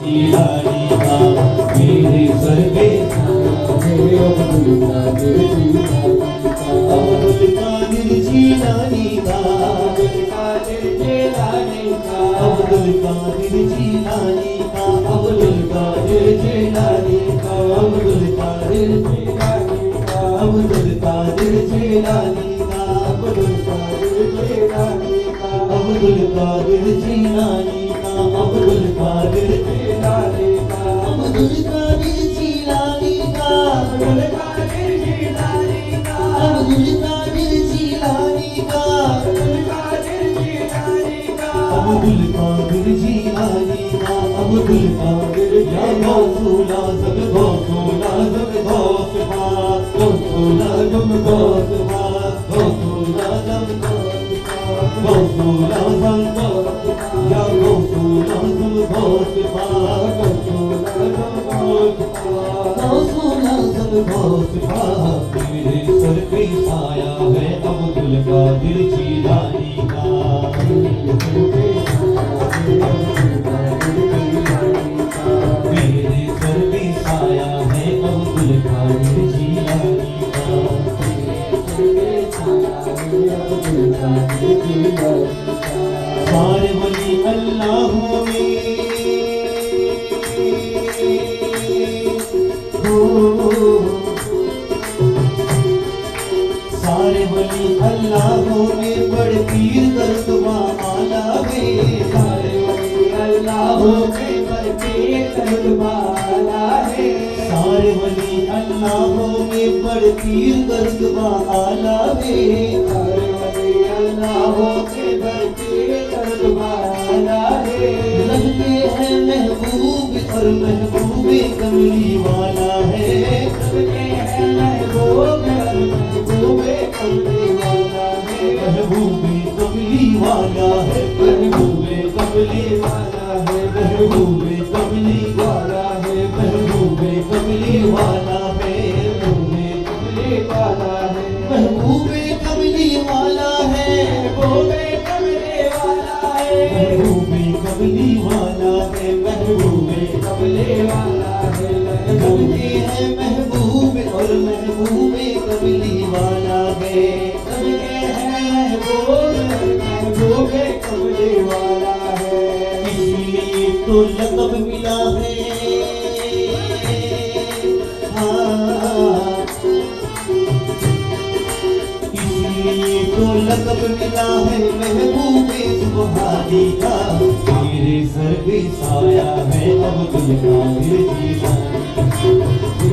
जीलानी का मेरे सर पे अब्दुल कादिर जीलानी का अब्दुल कादिर जीलानी का अब्दुल कादिर जीलानी का अब्दुल कादिर जीलानी का अब्दुल कादिर जीलानी का अब्दुल कादिर जीलानी का अब्दुल कादिर जीलानी का अब्दुल कादिर जीलानी का अब्दुल कादिर जीलानी का अब्दुल कादिर जीलानी का अब्दुल कादिर जीलानी का अब्दुल कादिर जीलानी का अब्दुल कादिर जीलानी का अब्दुल कादिर या गौसुला सब गौसुला सब गौस पास गौसुला जब गौस पास गौसुला जब गौसुला सब गौस या गौसुला सब गौस पास गौसुला जब गौस गौसुला सब गौस पास मेरे सर पे साया है अब्दुल कादिर जीलानी का मेरे सर पे साया है अब्दुल कादिर जीलानी का सारे वली अल्लाह में सारे वली अल्लाह में बड़ पीर दर्द आला में सारे वली अल्लाह में बड़ पीर दर्द आला है सारे वली अल्लाह में बड़ पीर दर्द आला है सारे वली अल्लाह में बड़ पीर दर्द आला है लगते हैं महबूब और महबूबे कमली वाला है लगते हैं महबूब और महबूबे कमली वाला है महबूबे कमली वाला है महबूबे कमली वाला है महबूबे कमली वाला है महबूबे कमली वाला है महबूबे कमली वाला है महबूबे कमली वाला है महबूबे कमली वाला है महबूबे कमली वाला है महबूबे कमली वाला है लगते हैं महबूब और महबूबे कमली वाला है लगते हैं महबूब और महबूबे कमली वाला है इसलिए तो लक़ब मिला है इसलिए तो लक़ब मिला है महबूबे सुबहानी का मेरे सर पे साया है अब्दुल कादिर जीलानी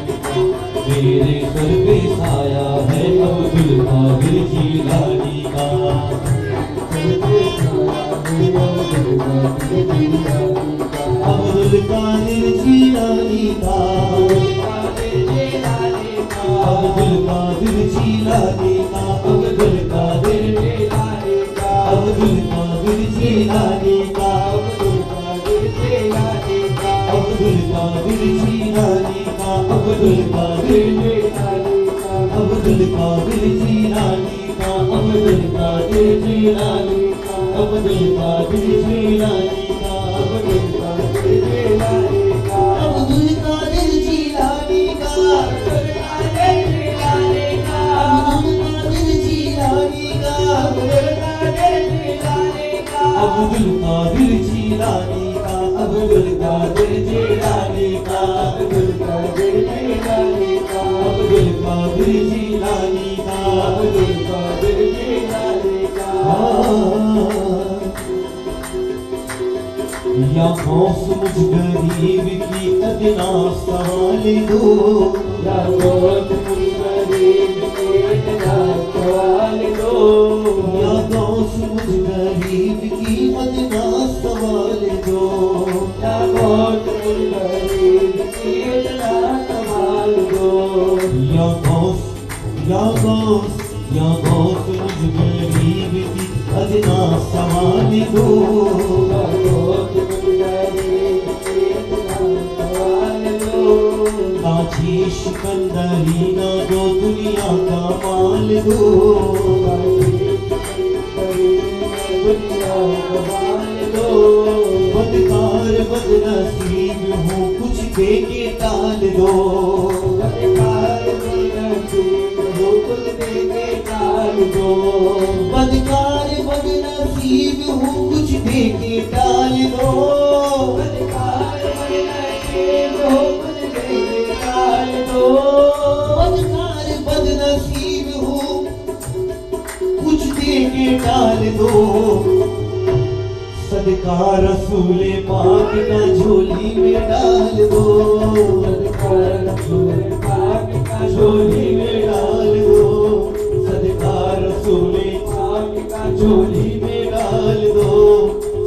मेरे सर पे साया है अब्दुल कादिर जीलानी का अब्दुल कादिर जीलानी का अब्दुल कादिर जीलानी का अब्दुल कादिर जीलानी का अब्दुल कादिर जीलानी का अब्दुल कादिर जीलानी का अब्दुल कादिर जीलानी का अब्दुल कादिर जीलानी का अब्दुल कादिर जीलानी का अब्दुल कादिर जीलानी का अब्दुल कादिर जीलानी का अब्दुल कादिर जीलानी का अब्दुल कादिर जीलानी का अब्दुल कादिर जीलानी का अब्दुल कादिर जीलानी का अब्दुल कादिर जीलानी का अब्दुल कादिर जीलानी का अब्दुल कादिर जीलानी का या गौस मुझ गरीब की अदना सवाल दो या गौस मुझ गरीब की अदना सवाल दो या गौस मुझ गरीब की अदना सवाल दो या गौस मुझ गरीब की अदना सवाल दो या गौस या गौस या गौस मुझ गरीब की अदना सवाल दो या गौस मुझ गरीब की अदना सवाल दो काछी सिकंदरी ना दो दुनिया का माल दो दुनिया संभाल दो। बदकार बदनसीब हूँ कुछ दे के टाल दो। बदकार बदनसीब हूँ कुछ दे के टाल दो। बदकार बदनसीब हूँ कुछ दे के टाल दो। बदकार बदनसीब हूँ कुछ दे के टाल दो। बदकार बदनसीब हूँ कुछ दे के टाल दो। सदका रसूले पाक का झोली में डाल दो। सदका रसूले पाक का झोली में डाल दो। सदका रसूले पाक का झोली में डाल दो।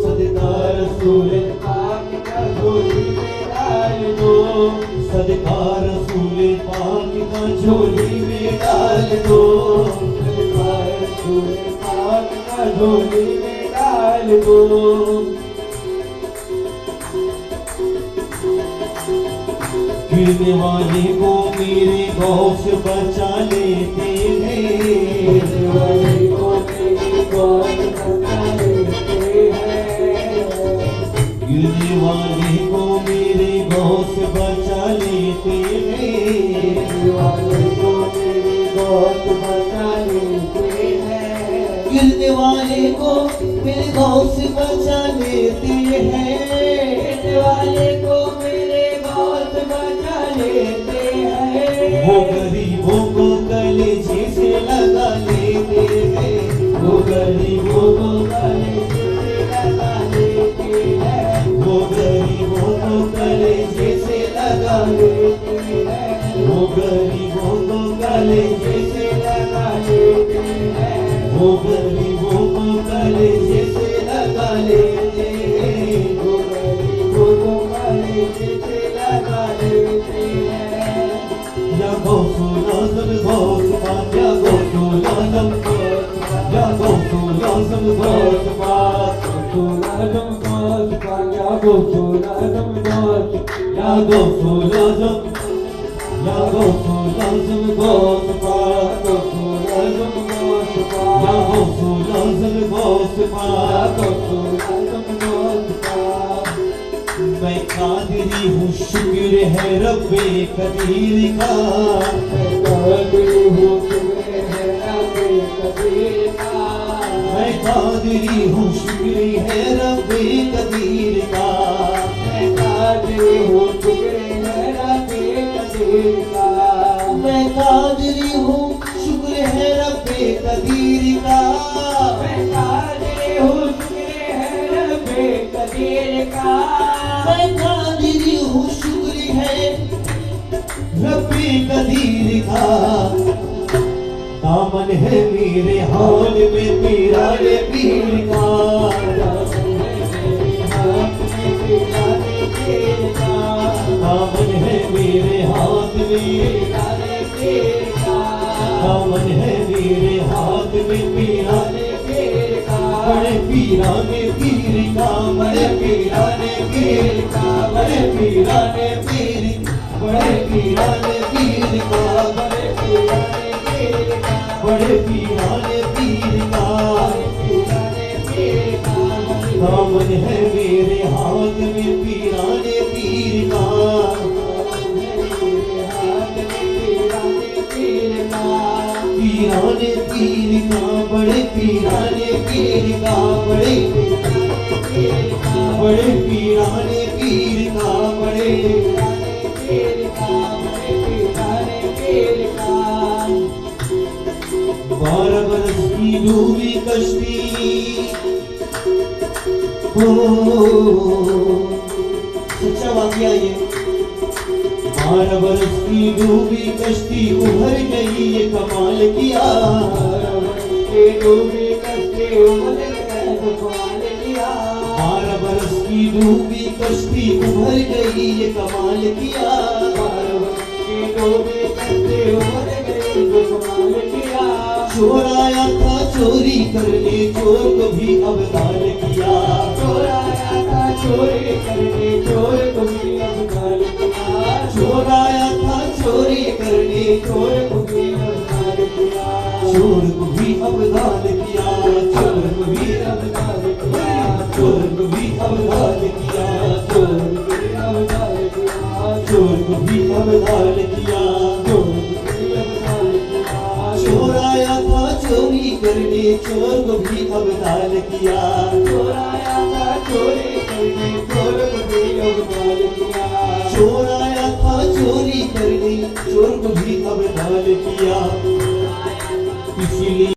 सदका रसूले पाक का झोली में डाल दो। सदका रसूले पाक का झोली में डाल दो। सदका रसूले पाक का झोली में डाल दो। गिरने वाले को मेरे गौस बचा लेते हैं। गिरने वाले को मेरे गौस बचा लेते हैं। गिरने वाले को मेरे गौस बचा लेते हैं। गिरने वाले को मेरे गौस बचा लेते हैं। गिरने वाले को मेरे गौस बचा लेते हैं। गिरने वाले को मेरे गौस बचा लेते हैं। वो गरीबों को कलेजे से लगा लेते हैं। वो गरीबों को कलेजे से लगा लेते हैं। वो गरीबों को कलेजे से लगा लेते हैं। वो गरीबों को कलेजे से लगा लेते हैं। वो गरीबों को कलेजे से लगा लेते हैं। वो गरीबों को कलेजे से लगा लेते हैं। या गौसुल आज़म गौस पाक, या गौसुल आज़म गौस पाक, या गौसुल आज़म गौस पाक, गौसुल आज़म गौस पाक, या गौसुल आज़म गौस, या गौसुल आज़म, या गौसुल आज़म गौस पाक, गौसुल आज़म गौस पाक, या गौसुल आज़म गौस पाक, गौसुल आज़म गौस पाक। मैं कादिरी हूँ शुक्र है रब्बे कदीर का। मैं कादिरी हूँ शुक्र है रब्बे कदीर का। मैं कादिरी हूँ शुक्र है रब्बे कदीर का। मैं कादिरी हूँ शुक्र है रब्बे कदीर का। मैं कादिरी हूँ शुक्र है रब्बे कदीर का। मैं कादिरी हूँ शुक्र है रब्बे कदीर का। मैं कादिरी हूँ शुक्र है रब्बे कदीर का। दामन है मेरे हाल में पीराने पीर का। दामन है मेरे हाथ में पीराने पीर का। दामन है मेरे हाथ में पीराने पीर का। दामन है मेरे हाथ में पीराने पीर का। बड़े पीराने पीर का। बड़े पीराने पीर का। बड़े पीराने पीर, बड़े पीराने पीर का। बड़े पीराने पीर का। बड़े पीराने पीर का। पीराने पीर का। दामन है मेरे हाथ में पीराने पीर का। पीराने पीर का। बड़े पीराने पीर का। बड़े बड़े पीराने पीर का। बड़े पीर का। बड़े पीराने पीर का। 12 बरस की डूबी कश्ती हो, सच्चा वाकया ये। 12 बरस की डूबी कश्ती उभर गई, ये कमाल किया। 12 बरस की डूबी कश्ती उभर गई, कमाल किया। 12 बरस की डूबी कश्ती उभर गई, ये कमाल किया। 12 बरस की डूबी कश्ती उभर गई, ये कमाल किया। चोर आया था चोरी करने, चोर को भी अवतार किया। चोर आया था चोरी करने, चोर को भी अवतार किया। चोर आया था चोरी करने, चोर को भी अवतार किया। चोर को भी अवतार किया। चोर को भी अवतार किया। चोर को भी अवधान किया, चोर को भी अवधान किया, चोर को भी अवधान किया, चोर को भी अवधान किया। चोर आया था चोरी करने, चोर को भी अवधान किया, चोर आया था चोरी करने, चोर को भी अवधान किया। चोर आया था चोरी करने, चोर को भी अवधान किया। इसीलिए